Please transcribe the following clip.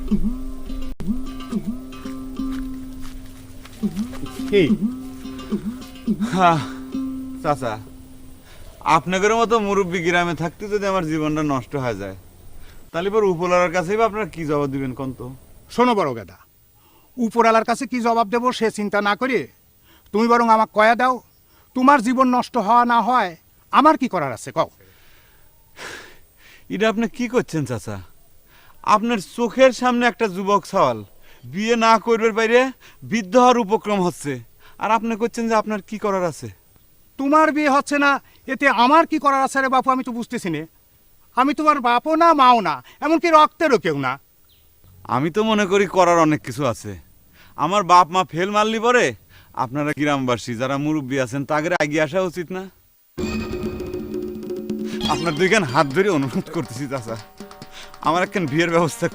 কি হ্যাঁ চাচা, আপনাদের মতো মুরব্বী গ্রামে থাকতে যদি আমার জীবনটা নষ্ট হয়ে যায়, তাহলে পর উপলার কাছেই বা আপনারা কি জবাব দিবেন কোন তো? শোনো বড় গাদা, উপরওয়ালার কাছে কি জবাব দেবো সে চিন্তা না করে তুমি বরং আমাকে কয়া দাও, তোমার জীবন নষ্ট হওয়া না হয় আমার কি করার আছে কও। এটা আপনি কি করছেন চাচা? আপনার চোখের সামনে একটা যুবক সওয়াল বিয়ে না করবার বাইরে বৃদ্ধ হওয়ার উপক্রম হচ্ছে, আর আপনি করছেন যে আপনার কি করার আছে? তোমার বিয়ে হচ্ছে না এতে আমার কি করার আছে রে বাপু, আমি তো বুঝতেছি না। আমি তোমার বাপও না মাও না, এমনকি রক্তেরও কেউ না। আমি তো মনে করি করার অনেক কিছু আছে। আমার বাপ মা ফেল মারলি পরে আপনারা গ্রামবাসী যারা মুরব্বী আছেন তাদের এগিয়ে আসা উচিত না? আপনার দুইখান হাত ধরে অনুরোধ করতেছি চাচা, আমার একখান বিয়ের ব্যবস্থা করে